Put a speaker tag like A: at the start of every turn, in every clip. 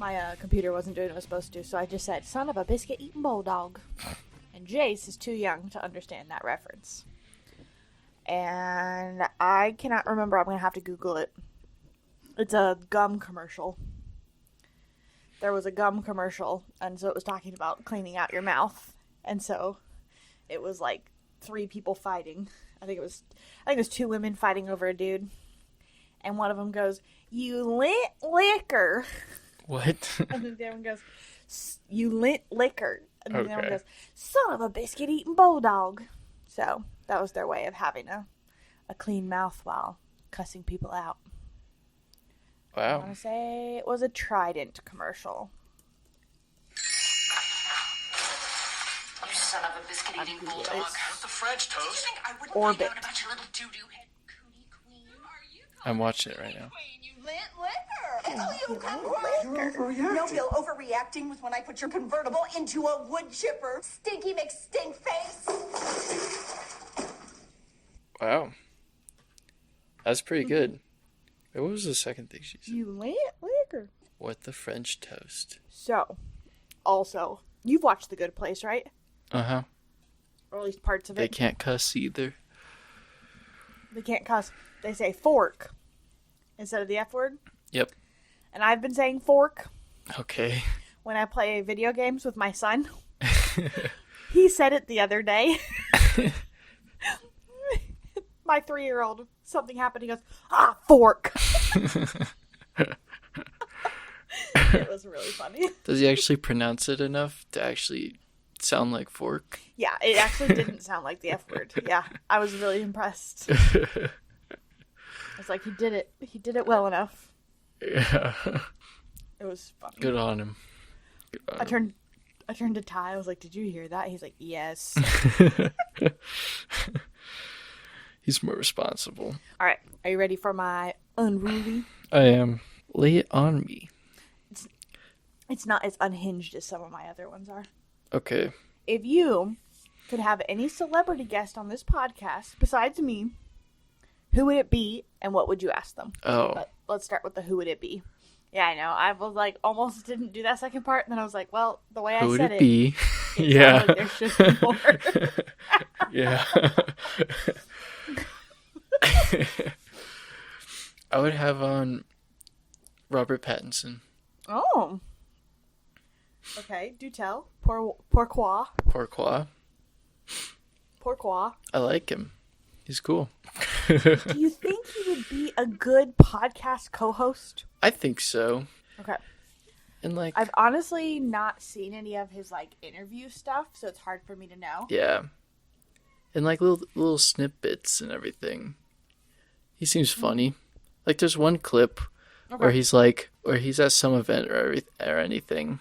A: my computer wasn't doing what it was supposed to, so I just said, son of a biscuit-eating bulldog. And Jace is too young to understand that reference. And I cannot remember. I'm going to have to Google it. It's a gum commercial. There was a gum commercial, and so it was talking about cleaning out your mouth. And so it was like 3 people fighting. I think it was 2 women fighting over a dude. And one of them goes, "You lint liquor."
B: What?
A: And then the other one goes, "You lint liquor." And then the other one
B: Okay.
A: goes, "Son of a biscuit-eating bulldog." So that was their way of having a clean mouth while cussing people out. I
B: Wow.
A: want to say it was a Trident commercial.
C: You son of a biscuit-eating bulldog.
D: What's the French
C: Did you
D: toast?
C: think I wouldn't
A: Orbit.
C: find out about your little doo-doo head cootie queen?
B: I'm watching it right now.
C: Queen, you lit liquor.
E: No, Bill, overreacting was when I put your convertible into a wood chipper. Stinky McStink face.
B: Wow. That's pretty good. Wait, what was the second thing she said?
A: You lint liquor.
B: What the French toast?
A: So, also, you've watched The Good Place, right?
B: Uh-huh.
A: Or at least parts of
B: They
A: it.
B: can't cuss either.
A: They can't cuss. They say fork instead of the F word.
B: Yep.
A: And I've been saying fork
B: Okay.
A: when I play video games with my son. He said it the other day. My 3-year-old, something happened. He goes, "Ah, fork." It was really funny.
B: Does he actually pronounce it enough to actually sound like fork?
A: Yeah, it actually didn't sound like the F word. Yeah, I was really impressed. I was like, he did it. He did it well enough.
B: Yeah.
A: It was funny.
B: Good on him. Good on him.
A: I turned to Ty. I was like, "Did you hear that?" He's like, "Yes."
B: He's more responsible.
A: All right, are you ready for my unruly?
B: I am. Lay it on me.
A: It's not as unhinged as some of my other ones are.
B: Okay.
A: If you could have any celebrity guest on this podcast besides me, who would it be and what would you ask them?
B: Oh.
A: Let's start with the who would it be. Yeah, I know. I was like, almost didn't do that second part, and then I was like, well, the way
B: Who
A: I
B: would
A: said
B: it be?
A: it sounds
B: Yeah.
A: like there should be more.
B: Yeah. I would have on Robert Pattinson.
A: Oh. Okay, do tell. Pourquoi?
B: Pourquoi?
A: Pourquoi?
B: I like him. He's cool.
A: Do you think he would be a good podcast co-host?
B: I think so.
A: Okay.
B: And like,
A: I've honestly not seen any of his like interview stuff, so it's hard for me to know.
B: yeah. And like little snippets and everything. He seems funny. Like there's one clip where he's at some event or anything.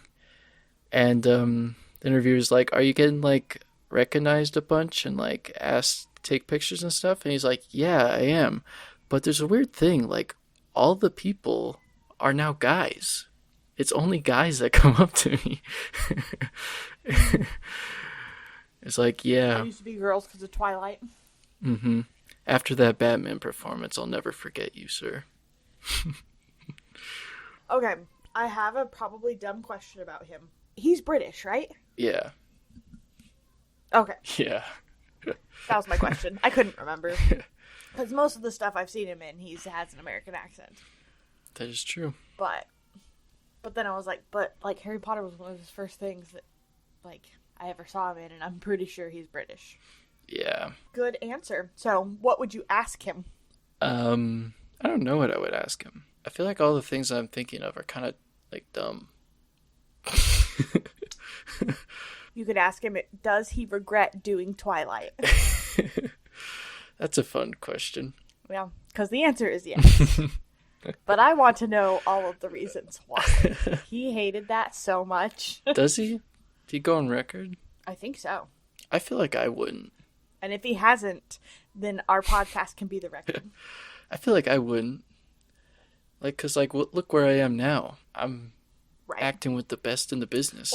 B: And the interviewer's like, "Are you getting like recognized a bunch and like asked to take pictures and stuff?" And he's like, "Yeah, I am. But there's a weird thing, like all the people are now guys. It's only guys that come up to me." It's like, yeah.
A: It used to be girls because of Twilight.
B: Mm-hmm. After that Batman performance, I'll never forget you, sir.
A: Okay, I have a probably dumb question about him. He's British, right?
B: Yeah.
A: Okay,
B: Yeah.
A: that was my question. I couldn't remember. Because most of the stuff I've seen him in, he has an American accent.
B: That is true.
A: But then I was like, Harry Potter was one of his first things that, like, I ever saw him in, and I'm pretty sure he's British.
B: Yeah.
A: Good answer. So, what would you ask him?
B: I don't know what I would ask him. I feel like all the things I'm thinking of are kind of like dumb.
A: You could ask him, does he regret doing Twilight?
B: That's a fun question.
A: Yeah, because the answer is yes. But I want to know all of the reasons why. He hated that so much.
B: Does he? Did he go on record?
A: I think so.
B: I feel like I wouldn't.
A: And if he hasn't, then our podcast can be the record.
B: I feel like I wouldn't. Like, cause like, look where I am now. I'm
A: Right.
B: acting with the best in the business.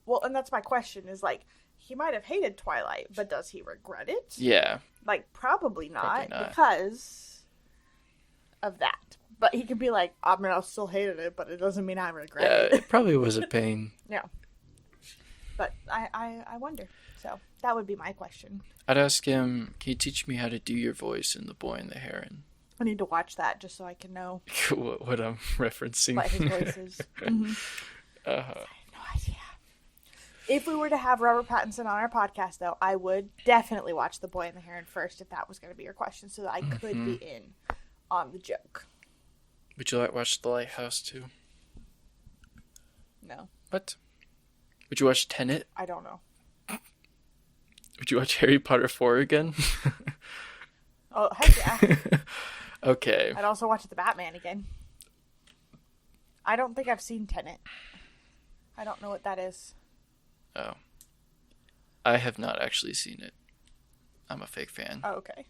A: Well, and that's my question is like, he might have hated Twilight, but does he regret it?
B: Yeah.
A: Like, probably not,
B: Probably not.
A: because of that. But he can be like, I mean, I still hated it, but it doesn't mean I regret
B: Yeah,
A: it.
B: it probably was a pain.
A: Yeah. But I wonder. So that would be my question.
B: I'd ask him, can you teach me how to do your voice in The Boy and the Heron?
A: I need to watch that just so I can know
B: what I'm referencing.
A: what his voice is. Mm-hmm. I have no idea. If we were to have Robert Pattinson on our podcast, though, I would definitely watch The Boy and the Heron first if that was going to be your question, so that I could be in on the joke.
B: Would you like to watch The Lighthouse too?
A: No,
B: What? Would you watch Tenet?
A: I don't know.
B: Would you watch Harry Potter 4 again?
A: Oh, heck yeah.
B: Okay.
A: I'd also watch The Batman again. I don't think I've seen Tenet. I don't know what that is.
B: Oh. I have not actually seen it. I'm a fake fan.
A: Oh, okay.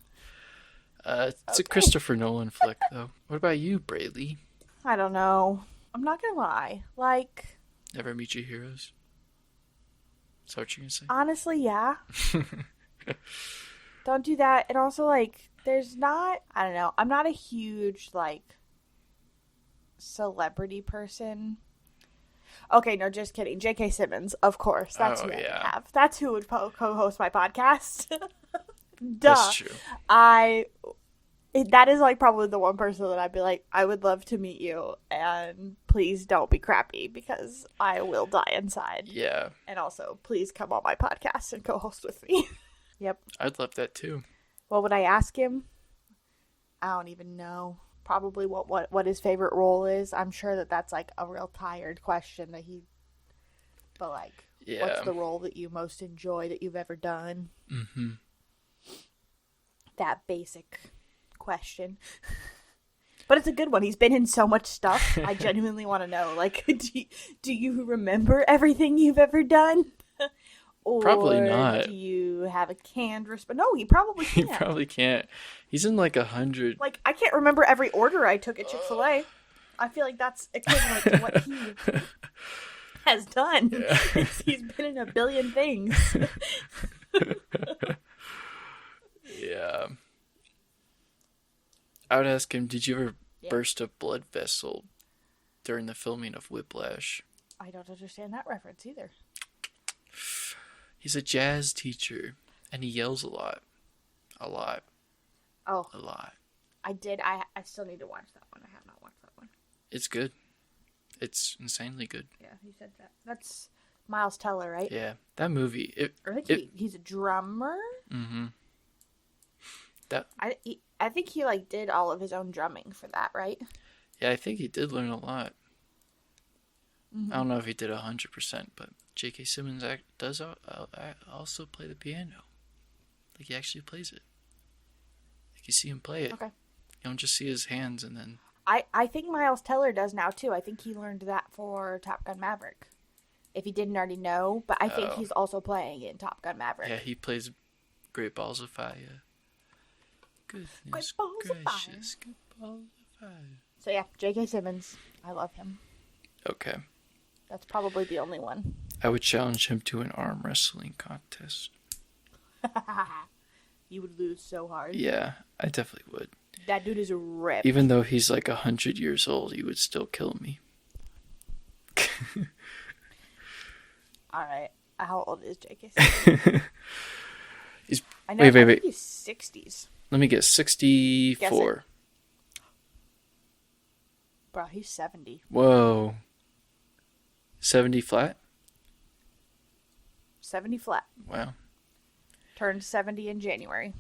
B: It's a Christopher Nolan flick, though. What about you, Braylee?
A: I don't know. I'm not gonna lie. Like,
B: Never Meet Your Heroes? Is that what you're gonna say?
A: honestly, yeah. Don't do that. And also, like, there's not, I don't know. I'm not a huge, like, celebrity person. Okay, no, just kidding. J.K. Simmons, of course. That's
B: Oh,
A: who I would
B: yeah.
A: have. That's who would co-host my podcast. Duh.
B: That's true.
A: That is, like, probably the one person that I'd be like, I would love to meet you, and please don't be crappy, because I will die inside.
B: Yeah.
A: And also, please come on my podcast and co-host with me. Yep.
B: I'd love that too.
A: What would I ask him? I don't even know. Probably what his favorite role is. I'm sure that that's, like, a real tired question that he... But, like,
B: Yeah.
A: what's the role that you most enjoy that you've ever done?
B: Mm-hmm.
A: That basic question. But it's a good one. He's been in so much stuff. I genuinely want to know, like, do you remember everything you've ever done? Or
B: Probably not.
A: do you have a canned response? No, he probably
B: He
A: can't.
B: probably can't. He's in like 100.
A: Like, I can't remember every order I took at Chick-fil-A. I feel like that's equivalent to what he has done.
B: Yeah.
A: He's been in a billion things.
B: Yeah. I would ask him, did you ever burst a blood vessel during the filming of Whiplash?
A: I don't understand that reference either.
B: He's a jazz teacher, and he yells a lot. A lot.
A: Oh,
B: A lot.
A: I did. I still need to watch that one. I have not watched that one.
B: It's good. It's insanely good.
A: Yeah, he said that. That's Miles Teller, right?
B: Yeah. That movie.
A: Or I think
B: it
A: he's a drummer.
B: mm-hmm.
A: I think he like did all of his own drumming for that, right?
B: Yeah, I think he did learn a lot. I don't know if he did 100%, but J.K. Simmons does also play the piano. Like, he actually plays it. Like, you see him play it.
A: Okay.
B: You don't just see his hands and then...
A: I think Miles Teller does now too. I think he learned that for Top Gun Maverick. If he didn't already know, but I think he's also playing in Top Gun Maverick.
B: Yeah, he plays Great Balls of Fire. Goodness
A: Great Balls of
B: gracious. Great Balls of Fire.
A: So yeah, J.K. Simmons. I love him.
B: Okay.
A: That's probably the only one.
B: I would challenge him to an arm wrestling contest.
A: You would lose so hard.
B: Yeah, I definitely would.
A: That dude is ripped.
B: Even though he's like 100 years old, he would still kill me.
A: Alright. How old is J.K. Simmons?
B: He's...
A: I know,
B: Wait.
A: I think he's 60s.
B: Let me guess, 64.
A: Bro, he's 70.
B: Whoa. 70 flat?
A: 70 flat.
B: Wow.
A: Turned 70 in January.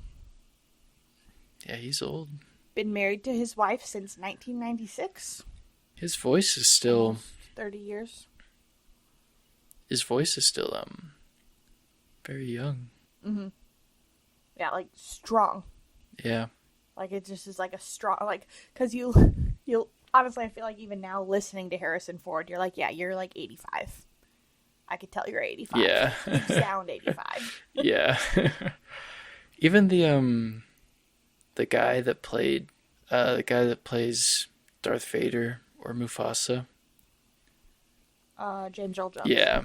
B: Yeah, he's old.
A: Been married to his wife since 1996.
B: His voice is still...
A: 30 years.
B: His voice is still, very young.
A: Mm-hmm. Yeah, like, strong.
B: Yeah.
A: Like, it just is like a strong, like, because you'll, honestly, I feel like even now listening to Harrison Ford, you're like, yeah, you're like 85. I could tell you're 85.
B: Yeah.
A: You sound 85.
B: Yeah. Even the guy that plays Darth Vader or Mufasa.
A: James Earl Jones.
B: Yeah.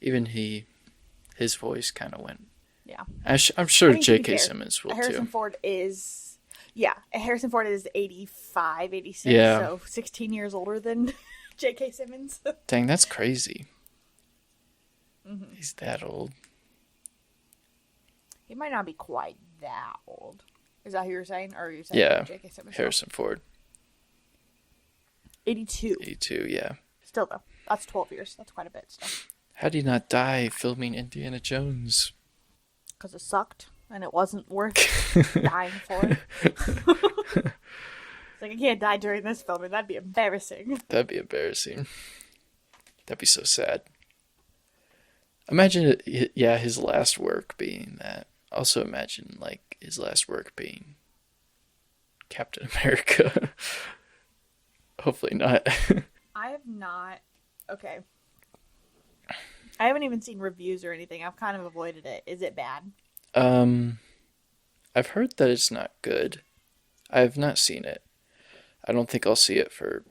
B: Even his voice kind of went.
A: Yeah.
B: I'm sure
A: I mean, to be
B: J.K.
A: fair,
B: Simmons will
A: Harrison
B: too.
A: Ford is, Yeah, Harrison Ford is 85, 86,
B: Yeah.
A: so 16 years older than J.K. Simmons.
B: Dang, that's crazy. He's that old.
A: He might not be quite that old. Is that who you're saying? Or are you saying
B: Yeah,
A: J.K. Simmons?
B: Harrison Ford.
A: 82.
B: 82, yeah.
A: Still, though. That's 12 years. That's quite a bit still.
B: How did he not die filming Indiana Jones?
A: Because it sucked, and it wasn't worth dying for. It's like, I can't die during this filming. That'd be embarrassing.
B: That'd be embarrassing. That'd be so sad. Imagine, his last work being that. Also imagine, like, his last work being Captain America. Hopefully not.
A: I have not. Okay. I haven't even seen reviews or anything. I've kind of avoided it. Is it bad?
B: I've heard that it's not good. I have not seen it. I don't think I'll see it for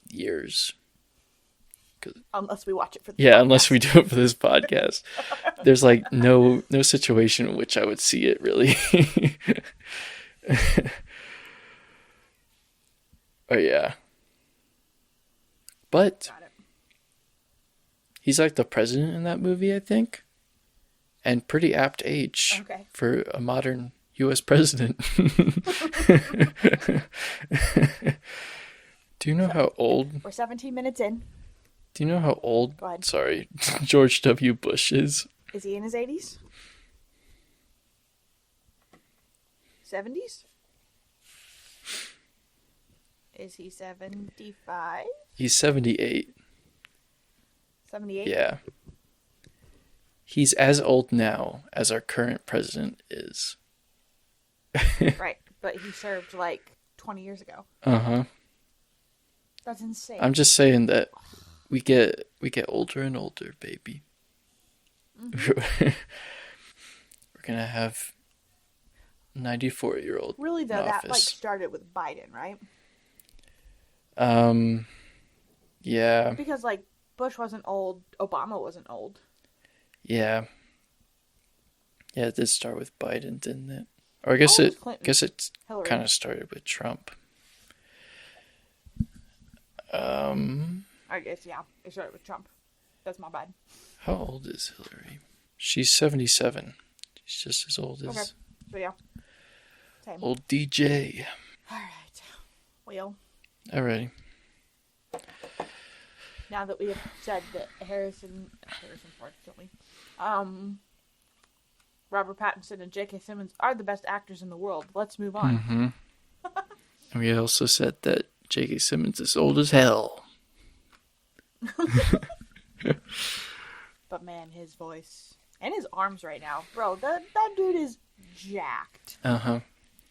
B: years.
A: Unless we watch it for the
B: Yeah,
A: podcast.
B: unless we do it for this podcast. There's like no situation in which I would see it really. Oh yeah. But
A: Got it.
B: he's like the president in that movie, I think. And pretty apt age for a modern U.S. president. Do you know how old?
A: We're 17 minutes in.
B: Do you know how old?
A: Go ahead.
B: Sorry, George W. Bush is.
A: Is he in his 80s? 70s? Is he 75?
B: He's 78.
A: 78?
B: Yeah. He's as old now as our current president is.
A: Right, but he served like 20 years ago.
B: Uh-huh.
A: That's insane.
B: I'm just saying that we get older and older, baby.
A: Mm-hmm.
B: We're gonna have 94-year-old
A: Really though,
B: in
A: that like
B: office.
A: started with Biden, right?
B: Yeah.
A: Because like Bush wasn't old, Obama wasn't old.
B: Yeah. Yeah, it did start with Biden, didn't it? Or I guess
A: Oh, it was Clinton.
B: it
A: Hillary.
B: kind of started with Trump.
A: I guess, yeah. It started with Trump. That's my bad.
B: How old is Hillary? She's 77. She's just as old as
A: Okay. So, yeah. Same.
B: old DJ.
A: All right. Well,
B: Alrighty.
A: now that we have said that Harrison Ford, don't we? Robert Pattinson and J.K. Simmons are the best actors in the world. Let's move on.
B: Mm-hmm. And we also said that J.K. Simmons is old as hell.
A: But man, his voice and his arms right now, bro, that dude is jacked.
B: Uh-huh.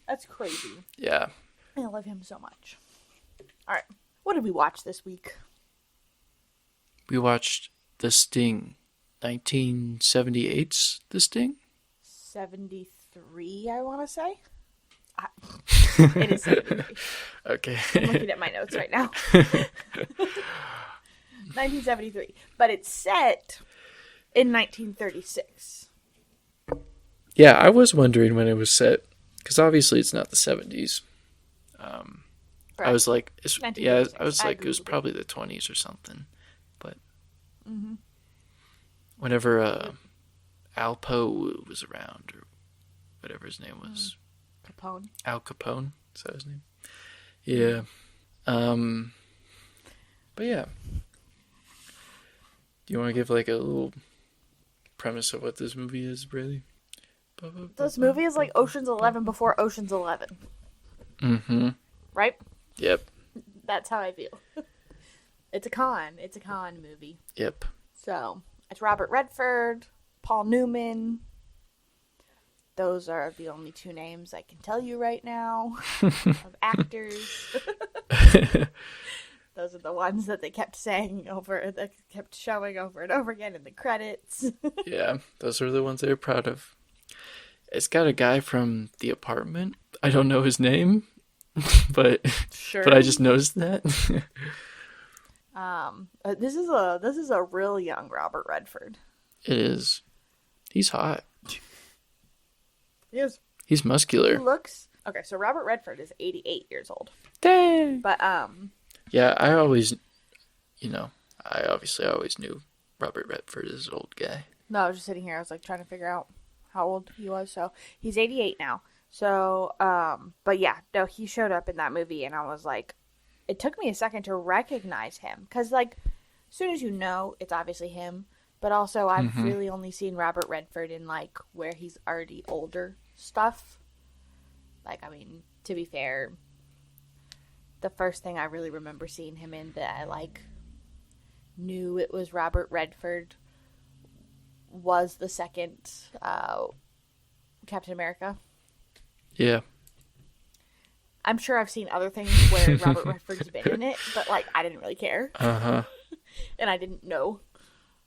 A: That's crazy.
B: Yeah.
A: I love him so much. All right, what did we watch this week?
B: We watched The Sting. 1978's The Sting?
A: 73, I want to say. It is 73.
B: Okay.
A: I'm looking at my notes right now. 1973, but it's set in 1936.
B: Yeah, I was wondering when it was set, because obviously it's not the 70s. I was like, I was
A: 1936.
B: like, it was
A: Googled it.
B: probably the 20s or something. But whenever Al Poe was around, or whatever his name was,
A: Capone.
B: Al Capone, is that his name? Yeah. But yeah. Do you want to give like a little premise of what this movie is, Brady?
A: This movie is like Ocean's 11 before Ocean's 11.
B: Mm-hmm.
A: Right?
B: Yep.
A: That's how I feel. It's a con movie.
B: Yep.
A: So, it's Robert Redford, Paul Newman. Those are the only two names I can tell you right now of actors. Those are the ones that they kept saying that kept showing over and over again in the credits.
B: Yeah, those are the ones they're proud of. It's got a guy from The Apartment. I don't know his name, but
A: Sure.
B: but I just noticed that.
A: This is a real young Robert Redford.
B: It is. He's hot.
A: Yes.
B: He's
A: He
B: muscular.
A: looks Okay, so Robert Redford is 88 years old.
B: Dang.
A: But,
B: Yeah, I always, I obviously always knew Robert Redford is an old guy.
A: no, I was just sitting here. I was, like, trying to figure out how old he was. So, he's 88 now. So, but yeah, no, he showed up in that movie, and I was like, it took me a second to recognize him. Because, like, as soon as you know, it's obviously him. But also, I've really only seen Robert Redford in, like, where he's already older stuff. Like, I mean, to be fair, the first thing I really remember seeing him in that I, like, knew it was Robert Redford was the second Captain America.
B: Yeah.
A: I'm sure I've seen other things where Robert Redford's been in it, but, like, I didn't really care.
B: Uh-huh.
A: And I didn't know.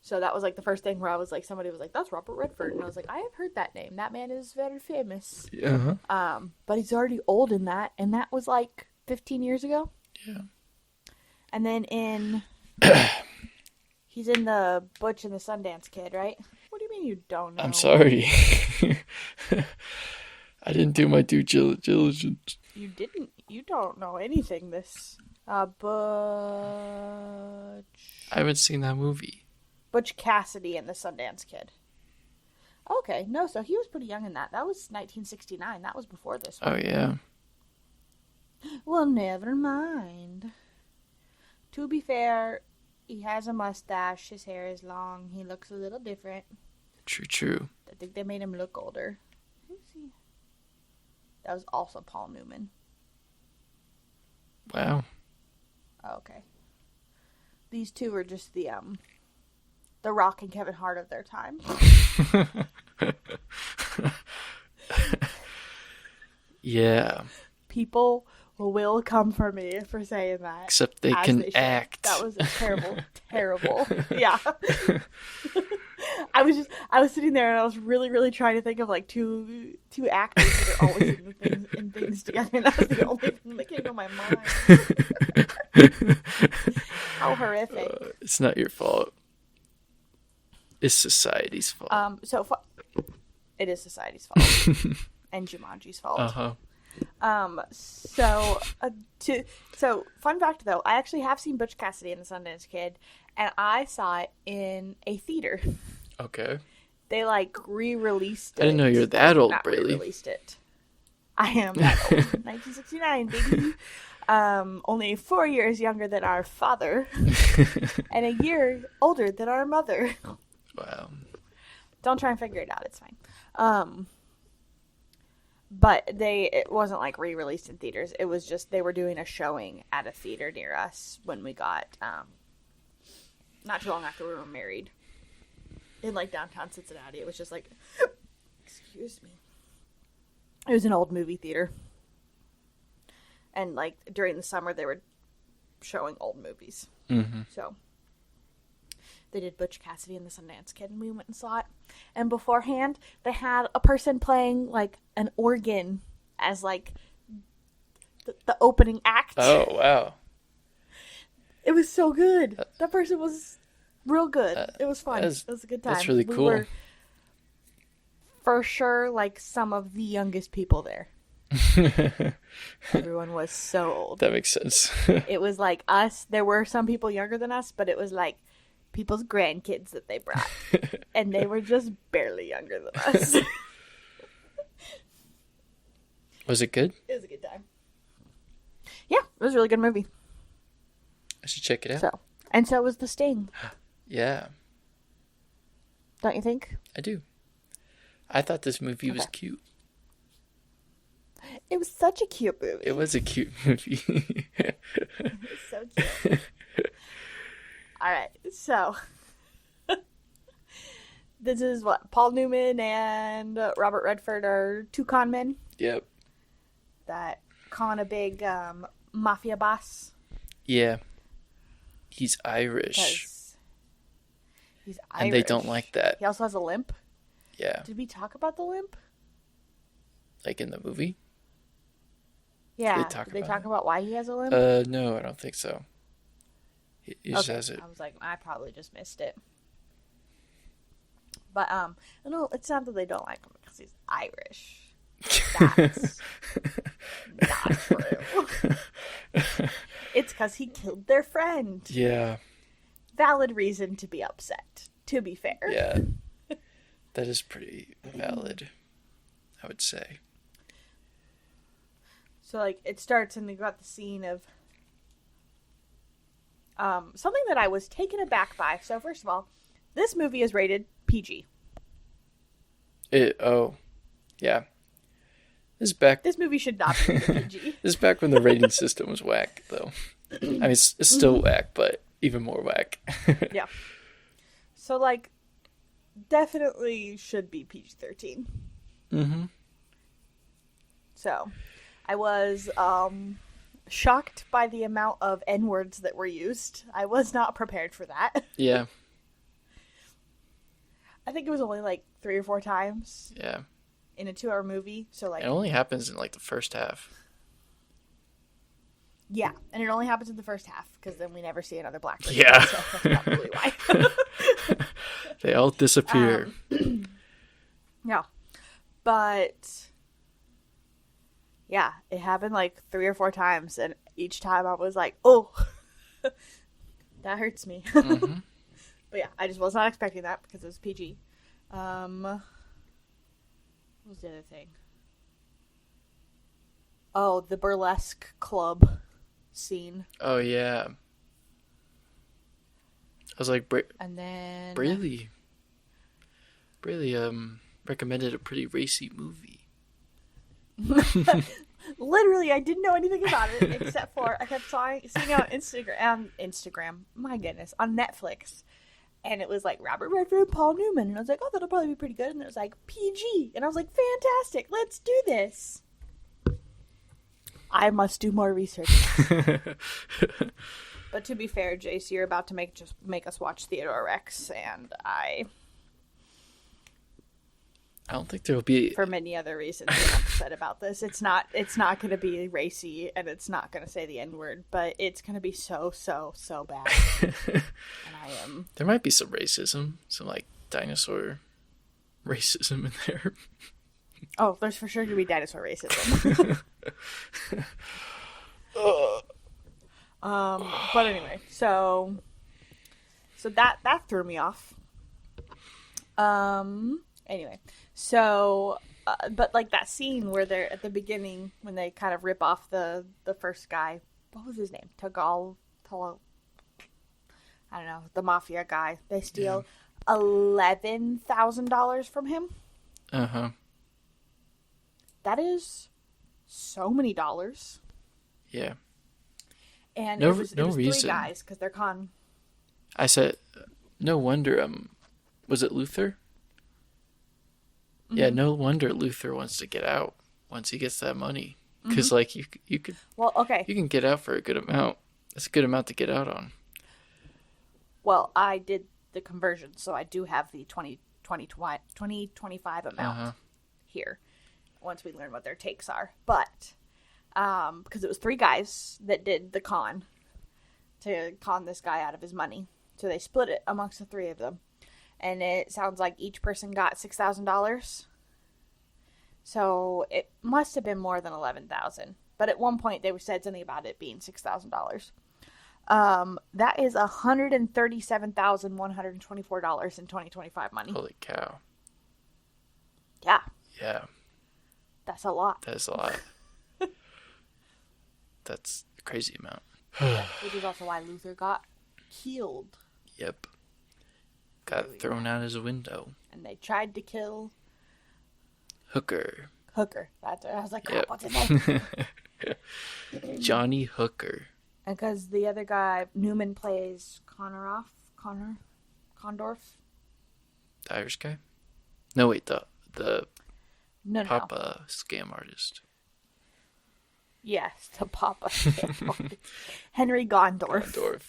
A: So that was, like, the first thing where I was like, somebody was like, that's Robert Redford. And I was like, I have heard that name. That man is very famous.
B: Uh-huh.
A: But he's already old in that. And that was, like, 15 years ago.
B: Yeah.
A: And then he's in the Butch and the Sundance Kid, right? What do you mean you don't know?
B: I'm sorry. I didn't do my due diligence.
A: You didn't. You don't know anything this. Butch.
B: I haven't seen that movie.
A: Butch Cassidy and the Sundance Kid. Okay, no, so he was pretty young in that. That was 1969. That was before this one.
B: Oh, yeah.
A: Well, never mind. To be fair, he has a mustache. His hair is long. He looks a little different.
B: True.
A: I think they made him look older. Who's he? That was also Paul Newman.
B: Wow.
A: Oh, okay. These two are just the Rock and Kevin Hart of their time.
B: Yeah.
A: People will come for me for saying that.
B: Except they
A: as
B: can
A: should.
B: act.
A: That was terrible, terrible. Yeah. I was sitting there and I was really, really trying to think of like two actors that are always in things together, and that was the only thing that came to my mind. How horrific.
B: It's not your fault. It's society's fault.
A: It is society's fault and Jumanji's fault.
B: Uh-huh.
A: So fun fact though, I actually have seen Butch Cassidy and the Sundance Kid, and I saw it in a theater.
B: Okay.
A: They like re-released it.
B: I didn't know you're that old,
A: Not
B: Braylee.
A: re-released it. I am that old. 1969, baby. Only 4 years younger than our father, and a year older than our mother.
B: Wow.
A: Don't try and figure it out. It's fine. But it wasn't like re-released in theaters. It was just they were doing a showing at a theater near us when we got not too long after we were married in like downtown Cincinnati. It was just like, excuse me. It was an old movie theater, and like during the summer they were showing old movies.
B: Mm-hmm.
A: So they did Butch Cassidy and the Sundance Kid, and we went and saw it. And beforehand, they had a person playing, like, an organ as, like, the opening act.
B: Oh, wow.
A: It was so good. That person was real good. It was fun. It was a good time.
B: That's really cool.
A: We were, for sure, like, some of the youngest people there. Everyone was so old.
B: That makes sense.
A: It was like us. There were some people younger than us, but it was like people's grandkids that they brought, and they were just barely younger than us.
B: Was it good?
A: It was a good time. Yeah, it was a really good movie.
B: I should check it out.
A: So was The Sting.
B: Yeah,
A: Don't you think?
B: I do. I thought this movie was cute.
A: It was such a cute movie.
B: It was a cute movie.
A: It was so cute. All right, so this is what Paul Newman and Robert Redford are two con men
B: Yep.
A: that con a big mafia boss.
B: Yeah. He's Irish.
A: 'Cause he's Irish.
B: And they don't like that.
A: He also has a limp.
B: Yeah.
A: Did we talk about the limp?
B: Like in the movie?
A: Yeah.
B: talk
A: Did they
B: about
A: talk about why he has a limp?
B: No, I don't think so. He just has it.
A: I was like, I probably just missed it. But no, it's not that they don't like him because he's Irish. That's not true. It's because he killed their friend.
B: Yeah.
A: Valid reason to be upset, to be fair.
B: Yeah. That is pretty valid, I would say.
A: So, like, it starts and they got the scene of something that I was taken aback by. So, first of all, this movie is rated PG.
B: Yeah. This
A: movie should not be rated PG.
B: This is back when the rating system was whack, though. I mean, it's still whack, but even more whack.
A: Yeah. So, like, definitely should be PG-13.
B: Mm-hmm.
A: So, I was shocked by the amount of N-words that were used. I was not prepared for that.
B: Yeah.
A: I think it was only like 3 or 4 times.
B: Yeah.
A: In a 2-hour movie. So, like,
B: it only happens in, like, the first half.
A: Yeah, and it only happens in the first half, because then we never see another black person.
B: Yeah.
A: So that's probably why.
B: They all disappear.
A: Yeah. But, yeah, it happened like 3 or 4 times, and each time I was like, oh, that hurts me.
B: Mm-hmm.
A: But yeah, I just was not expecting that, because it was PG. What was the other thing? Oh, the burlesque club scene.
B: Oh, yeah. I was like,
A: And then...
B: Braley recommended a pretty racy movie.
A: Literally, I didn't know anything about it, except for I kept seeing it on Instagram, my goodness, on Netflix. And it was like Robert Redford, Paul Newman. And I was like, oh, that'll probably be pretty good. And it was like PG. And I was like, fantastic, let's do this. I must do more research. But to be fair, Jace, you're about to make us watch Theodore Rex, and I
B: don't think there'll be...
A: For many other reasons, I'm upset about this. It's not going to be racy, and it's not going to say the N-word, but it's going to be so bad. And I am...
B: There might be some racism, some, like, dinosaur racism in there.
A: Oh, there's for sure going to be dinosaur racism. But anyway, so that threw me off. Anyway, so but like that scene where they're at the beginning when they kind of rip off the first guy. What was his name? I don't know, the mafia guy. They steal $11,000 from him.
B: Uh-huh.
A: That is so many dollars.
B: Yeah.
A: And
B: No
A: it was
B: reason.
A: 3 guys, because they're con.
B: I said, no wonder, was it Luther? Mm-hmm. Yeah, no wonder Luther wants to get out once he gets that money. Because, like, you could...
A: Well, okay.
B: You can get out for a good amount. That's a good amount to get out on.
A: Well, I did the conversion, so I do have the 2025 amount here, once we learn what their takes are. But, because it was 3 guys that did the con, to con this guy out of his money. So they split it amongst the 3 of them. And it sounds like each person got $6,000. So it must have been more than $11,000. But at one point they said something about it being $6,000. That is $137,124 in 2025 money.
B: Holy cow.
A: Yeah.
B: Yeah.
A: That's a lot.
B: That is a lot. That's a crazy amount.
A: Which is also why Luther got killed.
B: Yep. Got thrown out as a window.
A: And they tried to kill
B: Hooker.
A: That's it. I was like,
B: Yep.
A: what's his name?
B: Johnny Hooker.
A: And because the other guy, Newman, plays Condorf.
B: The Irish guy? No, wait, the
A: No.
B: Papa scam artist.
A: Yes, the Papa scam artist. Henry Gondorf.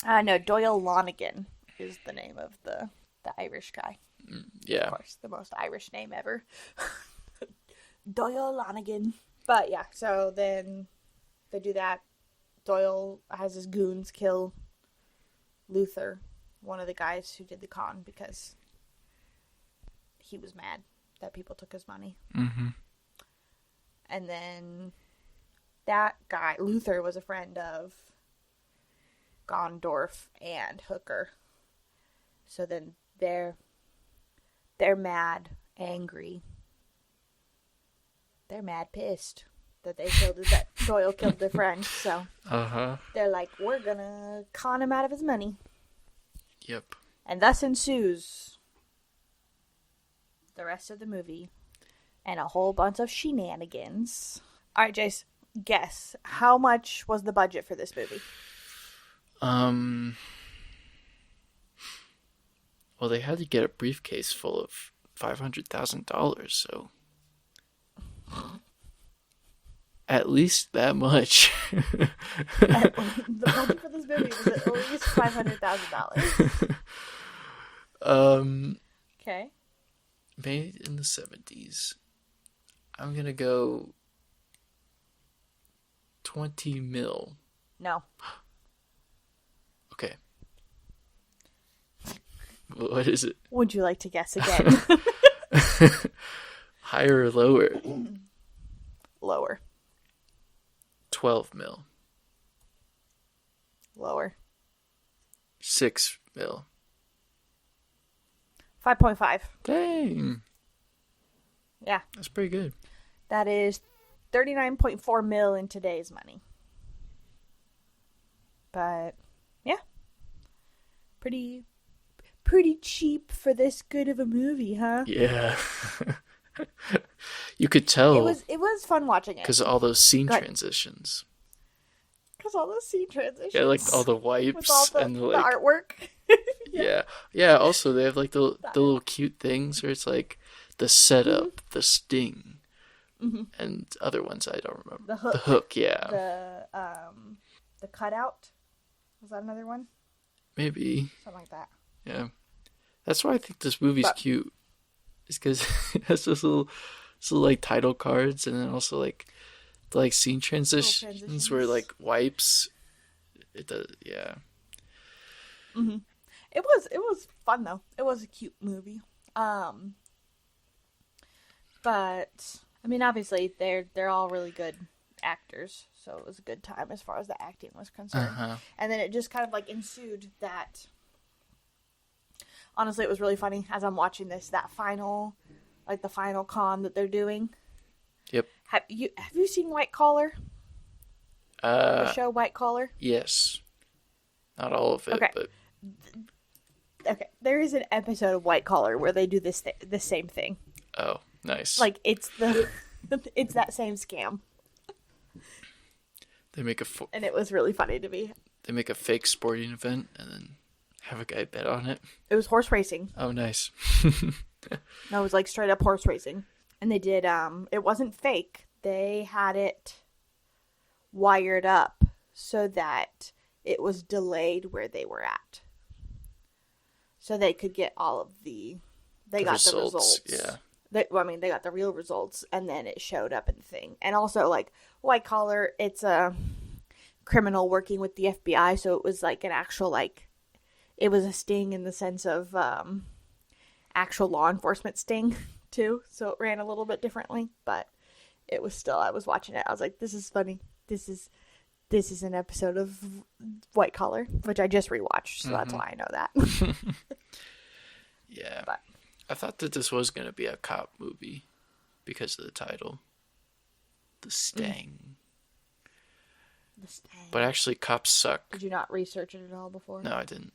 A: No, Doyle Lonigan is the name of the Irish guy.
B: Yeah.
A: Of course, the most Irish name ever. Doyle Lonigan. But yeah, so then they do that. Doyle has his goons kill Luther, one of the guys who did the con, because he was mad that people took his money.
B: Mm-hmm.
A: And then that guy, Luther, was a friend of Gondorf and Hooker. So then they're mad, angry. They're mad pissed that Doyle killed their friend. So they're like, we're gonna con him out of his money.
B: Yep.
A: And thus ensues the rest of the movie and a whole bunch of shenanigans. All right, Jace, guess how much was the budget for this movie?
B: Well, they had to get a briefcase full of $500,000, so at least that much.
A: The budget for this movie was at least $500,000. Okay.
B: Made in the 70s. I'm gonna go 20 mil.
A: No.
B: Okay. What is it?
A: Would you like to guess again?
B: Higher or lower?
A: Lower.
B: 12 mil.
A: Lower.
B: 6 mil.
A: 5.5.
B: Dang.
A: Yeah.
B: That's pretty good.
A: That is 39.4 mil in today's money. But, yeah. Pretty cheap for this good of a movie, huh?
B: Yeah. You could tell.
A: It was fun watching it.
B: Because of all those scene transitions.
A: Because all those scene transitions.
B: Yeah, like all the wipes
A: with all
B: and
A: the
B: like
A: artwork.
B: Yeah. Yeah, also they have like the little cute things where it's like the setup, the sting, and other ones I don't remember.
A: The hook.
B: The hook, yeah.
A: The cutout. Was that another one?
B: Maybe.
A: Something like that.
B: Yeah. That's why I think this movie's cute. It's because it has those little like title cards, and then also like the like scene transitions where like wipes. It does, yeah.
A: Mm-hmm. It was fun though. It was a cute movie. But I mean, obviously they're all really good actors, so it was a good time as far as the acting was concerned. And then it just kind of like ensued that. Honestly, it was really funny as I'm watching this. That final, like the final con that they're doing.
B: Yep.
A: Have you seen White Collar? The show White Collar.
B: Yes. Not all of it,
A: okay.
B: but
A: okay. There is an episode of White Collar where they do the same thing.
B: Oh, nice.
A: Like it's it's that same scam.
B: They make
A: and it was really funny to me.
B: They make a fake sporting event and then have a guy bet on it.
A: It was horse racing.
B: Oh, nice.
A: No, it was like straight up horse racing. And they did, it wasn't fake. They had it wired up so that it was delayed where they were at. So they could get all of they got the results.
B: Yeah.
A: They got the real results, and then it showed up in the thing. And also, like, White Collar, it's a criminal working with the FBI, so it was like an actual, like, it was a sting in the sense of actual law enforcement sting, too. So it ran a little bit differently, but it was still, I was watching it. I was like, this is funny. This is an episode of White Collar, which I just rewatched, so that's why I know that.
B: Yeah.
A: But
B: I thought that this was going to be a cop movie because of the title. The Sting.
A: The Sting.
B: But actually, cops suck.
A: Did you not research it at all before?
B: No, I didn't.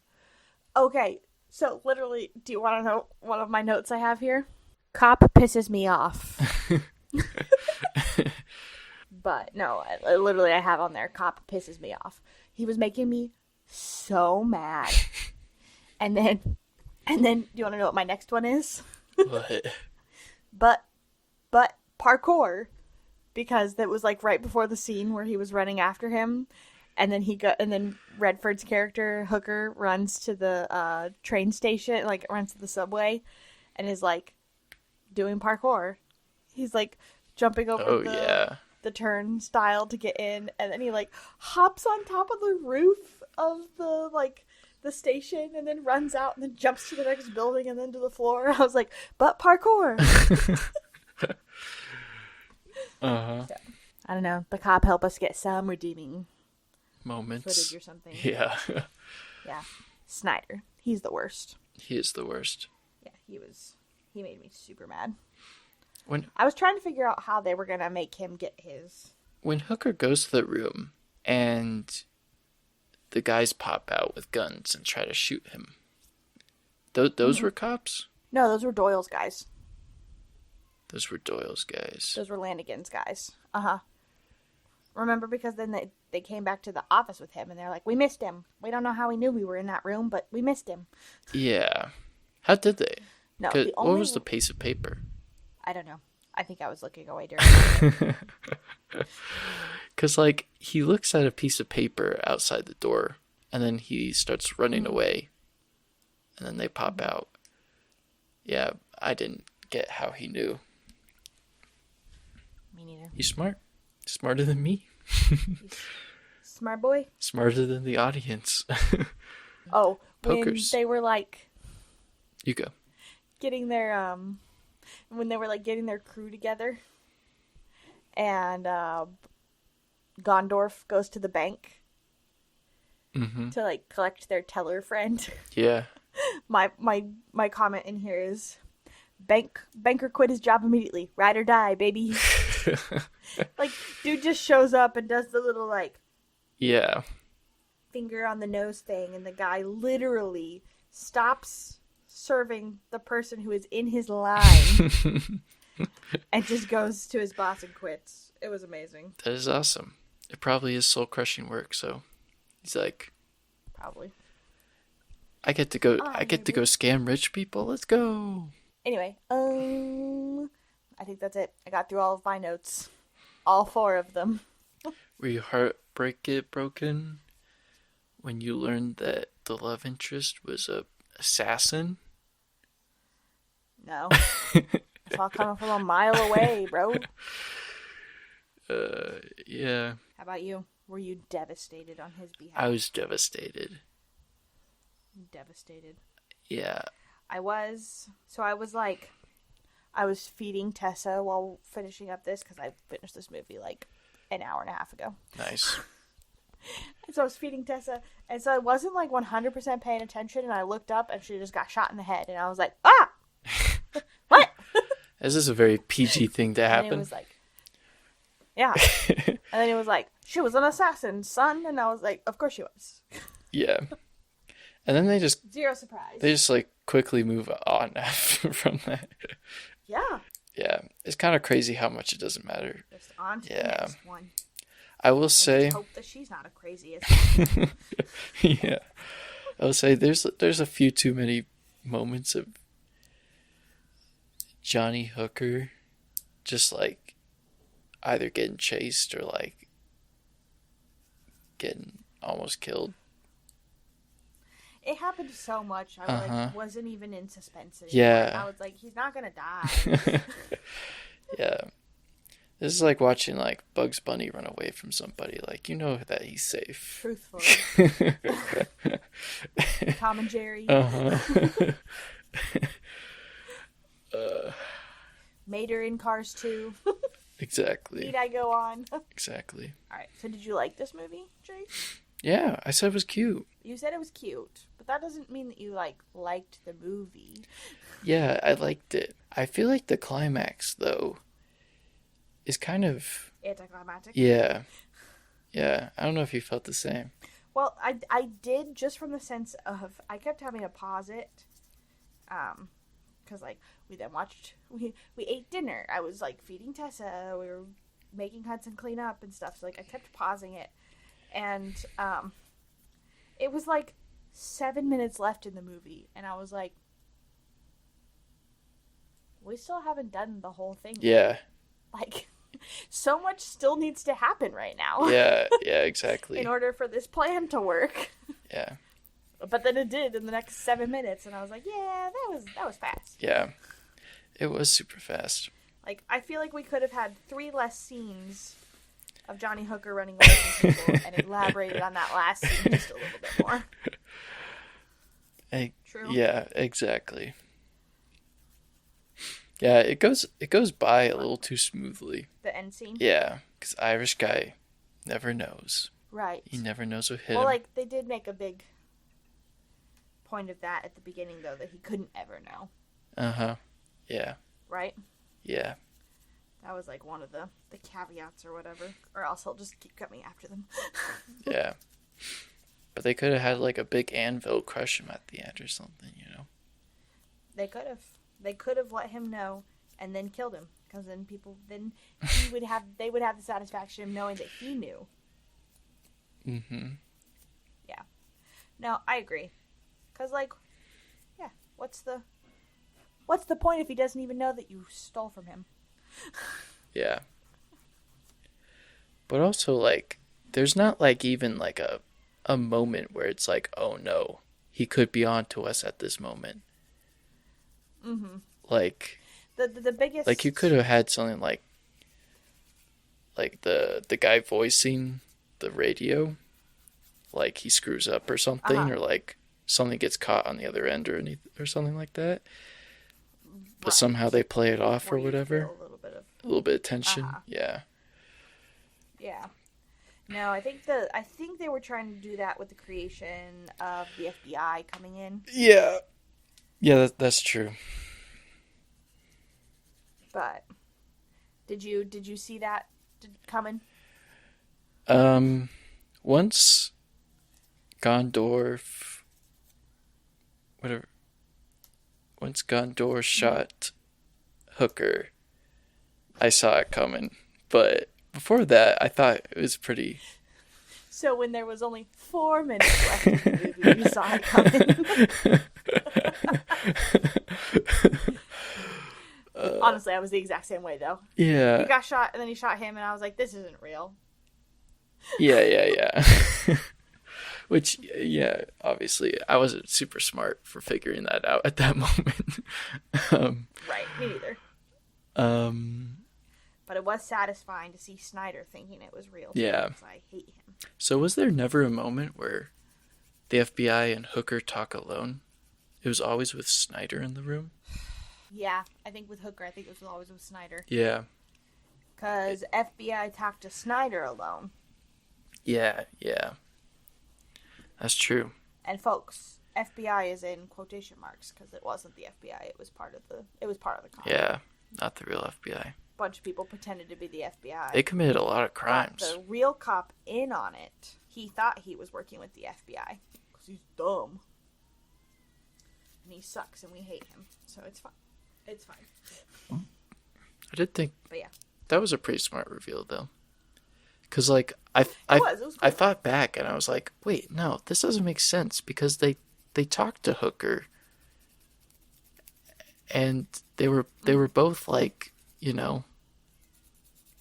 A: Okay, so literally, do you want to know one of my notes I have here? Cop pisses me off. But no, I literally have on there, cop pisses me off. He was making me so mad. And then, do you want to know what my next one is?
B: What?
A: But parkour, because that was like right before the scene where he was running after him, and then Redford's character Hooker runs to the train station, like runs to the subway, and is like doing parkour. He's like jumping over the turnstile to get in, and then he like hops on top of the roof of the the station and then runs out and then jumps to the next building and then to the floor. I was like, but parkour.
B: Uh-huh.
A: So, I don't know. The cop helped us get some redeeming
B: Moments.
A: footage or something.
B: Yeah.
A: Yeah. Snyder. He's the worst.
B: He is the worst.
A: Yeah, he made me super mad.
B: When
A: I was trying to figure out how they were going to make him get his.
B: when Hooker goes to the room and the guys pop out with guns and try to shoot him. Those were cops?
A: No, those were Doyle's guys.
B: Those were Doyle's guys.
A: Those were Lanigan's guys. Uh-huh. Remember, because then they came back to the office with him and they're like, we missed him. We don't know how he knew we were in that room, but we missed him.
B: Yeah. How did they?
A: No,
B: 'Cause
A: the
B: what
A: only...
B: was the piece of paper?
A: I don't know. I think I was looking away during
B: Because, like, he looks at a piece of paper outside the door, and then he starts running away, and then they pop out. Yeah, I didn't get how he knew.
A: Me neither.
B: He's smart. Smarter than me.
A: Smart boy.
B: Smarter than the audience.
A: Oh,
B: Pokers.
A: when they were like
B: You go.
A: getting their when they were like getting their crew together, and Gondorf goes to the bank
B: Mm-hmm.
A: to like collect their teller friend.
B: Yeah.
A: My comment in here is banker quit his job immediately. Ride or die, baby. Like, dude just shows up and does the little like
B: Yeah.
A: finger on the nose thing, and the guy literally stops serving the person who is in his line and just goes to his boss and quits. It was amazing.
B: That is awesome. It probably is soul crushing work, so he's like,
A: Probably.
B: I get to go scam rich people. Let's go.
A: Anyway, I think that's it. I got through all of my notes. All 4 of them.
B: Were your heart broken when you learned that the love interest was a assassin?
A: No. It's all coming from a mile away, bro.
B: Yeah.
A: How about you? Were you devastated on his behalf?
B: I was devastated.
A: Devastated.
B: Yeah.
A: I was feeding Tessa while finishing up this, because I finished this movie like an hour and a half ago.
B: Nice.
A: And so I was feeding Tessa, and so I wasn't like 100% paying attention, and I looked up and she just got shot in the head, and I was like, ah! What?
B: This is a very PG thing to
A: And
B: happen.
A: it was like, yeah. And then it was like, she was an assassin, son. And I was like, of course she was.
B: Yeah. And then they just
A: Zero surprise.
B: like quickly move on from that.
A: Yeah.
B: Yeah. It's kind of crazy how much it doesn't matter.
A: Just on to the
B: Yeah.
A: next one.
B: I will
A: I
B: say,
A: just hope that she's not a crazy assassin.
B: yeah. I will say there's a few too many moments of Johnny Hooker just like either getting chased or like getting almost killed.
A: It happened so much. I like wasn't even in suspense anymore.
B: Yeah.
A: I was like, he's not gonna die.
B: Yeah. This is like watching like Bugs Bunny run away from somebody. Like, you know that he's safe.
A: Truthfully. Tom and Jerry. Mater in Cars 2.
B: Exactly.
A: Need I go on?
B: Exactly.
A: Alright, so did you like this movie, Jay?
B: Yeah, I said it was cute.
A: You said it was cute, but that doesn't mean that you liked the movie.
B: Yeah, I liked it. I feel like the climax though is kind of
A: Anticlimactic?
B: yeah. Yeah, I don't know if you felt the same.
A: Well, I did, just from the sense of I kept having to pause it, because like we then watched we ate dinner. I was like feeding Tessa. We were making Hudson clean up and stuff. So like I kept pausing it, and it was like 7 minutes left in the movie, and I was like, we still haven't done the whole thing.
B: Yeah.
A: Like, so much still needs to happen right now.
B: Yeah, yeah, exactly.
A: In order for this plan to work.
B: Yeah.
A: But then it did in the next 7 minutes, and I was like, yeah, that was fast.
B: Yeah. It was super fast.
A: Like, I feel like we could have had 3 less scenes of Johnny Hooker running away from people and elaborated on that last scene just a little bit more. True.
B: Yeah, exactly. Yeah, it goes by a little too smoothly.
A: The end scene.
B: Yeah, because Irish guy never knows.
A: Right.
B: He never knows what hit
A: Well,
B: him.
A: like they did make a big point of that at the beginning, though, that he couldn't ever know.
B: Uh-huh. Yeah.
A: Right.
B: Yeah.
A: That was like one of the caveats or whatever, or else he'll just keep coming after them.
B: Yeah. But they could have had like a big anvil crush him at the end or something, you know?
A: They could have. They could have let him know and then killed him, because then they would have the satisfaction of knowing that he knew.
B: Mm-hmm.
A: Yeah. No, I agree. Because, like, yeah, what's the point if he doesn't even know that you stole from him?
B: Yeah. But also, like, there's not, like, even, like, a moment where it's like, oh, no, he could be on to us at this moment.
A: Mm-hmm.
B: Like...
A: The biggest...
B: Like, you could have had something like the guy voicing the radio, like, he screws up or something, or, like, something gets caught on the other end or something like that. But somehow they play it off or whatever. A little bit of tension. Yeah.
A: Yeah. No, I think they were trying to do that with the creation of the FBI coming in.
B: Yeah. Yeah, that's true.
A: But did you see that coming?
B: Once Gondorf shot Hooker, I saw it coming. But before that, I thought it was pretty...
A: So when there was only 4 minutes left in the movie, you saw it coming. Honestly, I was the exact same way, though.
B: Yeah.
A: He got shot, and then he shot him, and I was like, this isn't real.
B: Yeah. Which, yeah, obviously, I wasn't super smart for figuring that out at that moment.
A: Right, me neither. But it was satisfying to see Snyder thinking it was real.
B: Yeah.
A: Because I hate him.
B: So was there never a moment where the FBI and Hooker talk alone? It was always with Snyder in the room?
A: Yeah, I think with Hooker, it was always with Snyder.
B: Yeah.
A: Because FBI talked to Snyder alone.
B: Yeah. That's true.
A: And folks, FBI is in quotation marks because it wasn't the FBI. It was part of the cop.
B: Yeah, not the real FBI.
A: Bunch of people pretended to be the FBI.
B: They committed a lot of crimes.
A: Got the real cop in on it. He thought he was working with the FBI because he's dumb. And he sucks and we hate him. So it's fine. It's fine.
B: I did think...
A: But yeah.
B: That was a pretty smart reveal, though. Because, like, I
A: was
B: I thought back and I was like, wait, no, this doesn't make sense because they talked to Hooker and they were both, like, you know,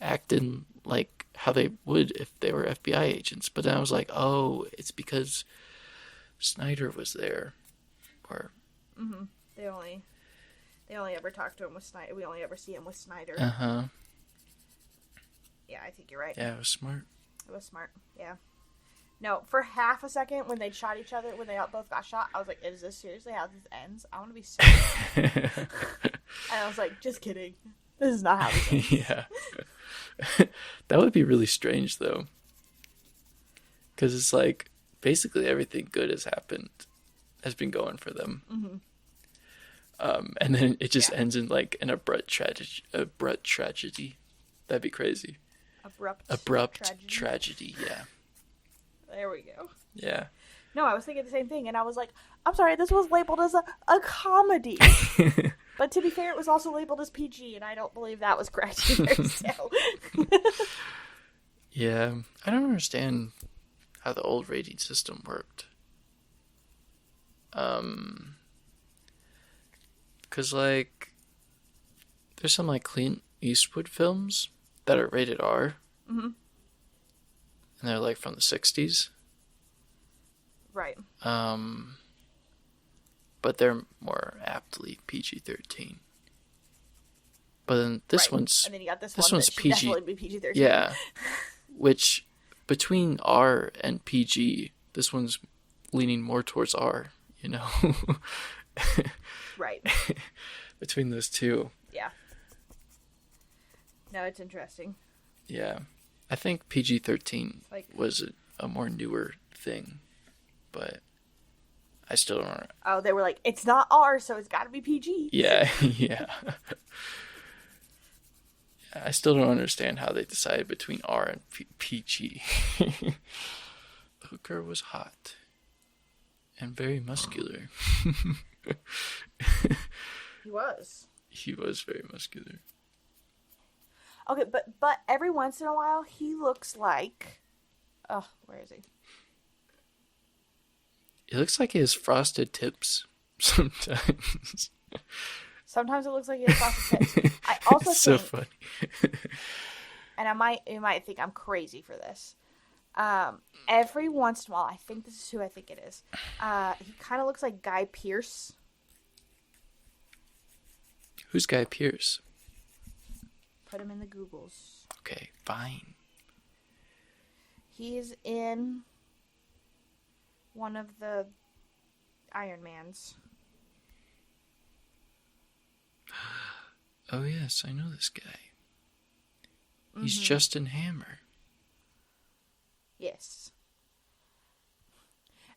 B: acting like how they would if they were FBI agents. But then I was like, oh, it's because Snyder was there. Or...
A: Mm-hmm. They only ever talk to him with Snyder. We only ever see him with Snyder.
B: Uh-huh.
A: Yeah, I think you're right.
B: Yeah, it was smart.
A: It was smart. Yeah. No, for half a second when they shot each other, when they both got shot, I was like, is this seriously how this ends? I want to be serious. And I was like, just kidding. This is not how this ends.
B: Yeah. That would be really strange, though. Because it's like, basically everything good has been going for them.
A: Mm-hmm.
B: And then it just ends in, like, an abrupt tragedy. That'd be crazy. Abrupt tragedy, yeah.
A: There we go.
B: Yeah.
A: No, I was thinking the same thing, and I was like, I'm sorry, this was labeled as a comedy. But to be fair, it was also labeled as PG, and I don't believe that was correct either, so.
B: Yeah, I don't understand how the old rating system worked. Because, like, there's some, like, Clint Eastwood films that are rated R.
A: Mm-hmm.
B: And they're, like, from the 60s.
A: Right.
B: But they're more aptly PG-13. But then this one's...
A: And then you got this
B: one's
A: that should
B: PG.
A: definitely be PG-13.
B: Yeah. Which, between R and PG, this one's leaning more towards R, you know,
A: Right.
B: between those two.
A: Yeah. No, it's interesting.
B: Yeah. I think PG-13
A: Like-
B: was a more newer thing, but I still don't.
A: Oh, they were like, it's not R, so it's got to be PG.
B: Yeah, yeah. I still don't understand how they decided between R and PG. Hooker was hot and very muscular.
A: He was.
B: He was very muscular.
A: Okay, but every once in a while, he looks like... Oh, where is he?
B: It looks like he has frosted tips sometimes.
A: Sometimes it looks like he has frosted tips. I also
B: It's so
A: think,
B: funny.
A: and you might think I'm crazy for this. Every once in a while, I think this is who I think it is. He kind of looks like Guy Pearce.
B: Who's Guy Pearce?
A: Put him in the Googles.
B: Okay, fine.
A: He's in one of the Iron Mans.
B: Oh yes, I know this guy. He's Justin Hammer.
A: Yes.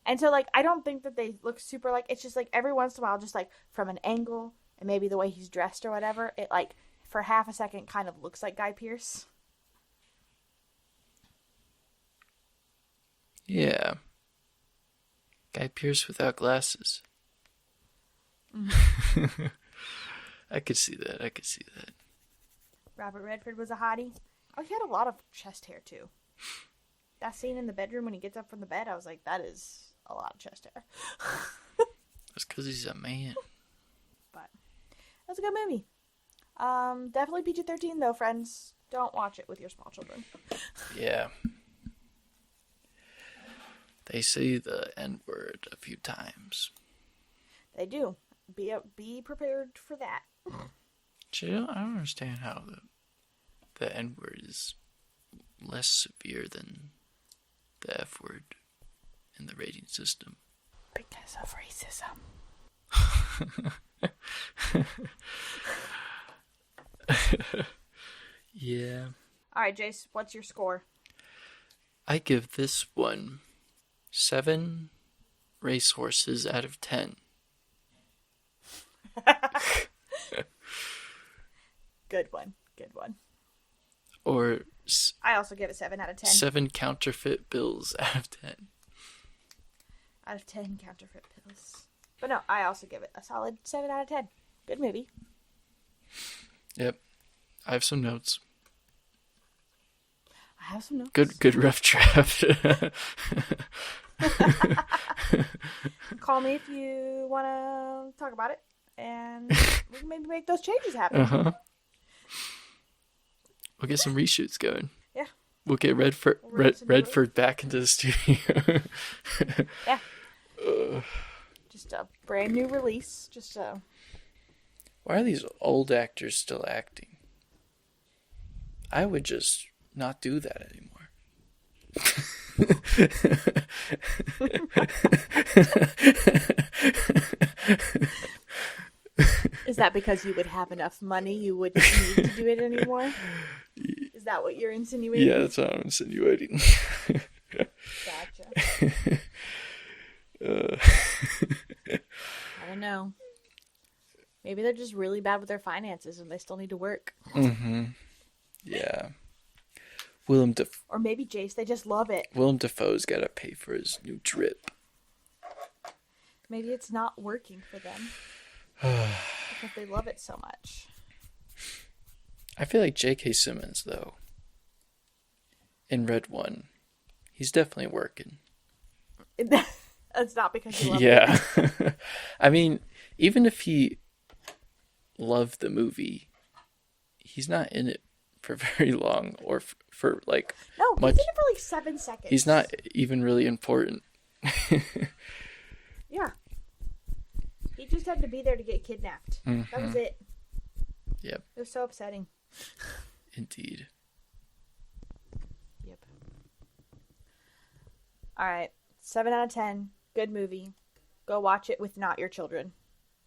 A: And so, like, I don't think that they look super like, it's just like every once in a while, just like from an angle and maybe the way he's dressed or whatever, it like for half a second kind of looks like Guy Pearce.
B: Yeah. Guy Pearce without glasses. I could see that.
A: Robert Redford was a hottie. Oh, he had a lot of chest hair too. That scene in the bedroom when he gets up from the bed, I was like, that is a lot of chest hair.
B: That's because he's a man.
A: But that's a good movie. Definitely PG-13 though, friends. Don't watch it with your small children.
B: Yeah. They say the N-word a few times.
A: They do. Be prepared for that.
B: Gee, I don't understand how the N-word is less severe than the F-word in the rating system.
A: Because of racism.
B: Yeah.
A: Alright, Jace, what's your score?
B: I give this one 7 racehorses out of 10.
A: Good one. Good one.
B: Or
A: I also give it 7 out of 10.
B: 7 counterfeit bills out of 10.
A: Out of 10 counterfeit pills. But no, I also give it a solid 7 out of 10. Good movie.
B: Yep. I have some notes.
A: I have some notes.
B: Good rough draft.
A: Call me if you want to talk about it. And we can maybe make those changes happen.
B: Uh-huh. We'll get some reshoots going.
A: Yeah.
B: We'll get Redford back into the studio.
A: Yeah. Just a brand new release.
B: Why are these old actors still acting? I would just not do that anymore.
A: Is that because you would have enough money you wouldn't need to do it anymore? Is that what you're insinuating?
B: Yeah, that's what I'm insinuating.
A: Gotcha. I don't know. Maybe they're just really bad with their finances and they still need to work.
B: Mm-hmm. Yeah.
A: Or maybe, Jace, they just love it.
B: Willem Dafoe's got to pay for his new drip.
A: Maybe it's not working for them. Because they love it so much.
B: I feel like J.K. Simmons, though, in Red One, he's definitely working.
A: It's not because you love it.
B: Yeah. I mean, even if he loved the movie, he's not in it for very long or for like
A: No,
B: much.
A: he's in it for like 7 seconds.
B: He's not even really important.
A: Yeah. He just had to be there to get kidnapped.
B: Mm-hmm.
A: That was it.
B: Yep.
A: It was so upsetting.
B: Indeed.
A: Yep. Alright. 7 out of 10. Good movie. Go watch it with not your children.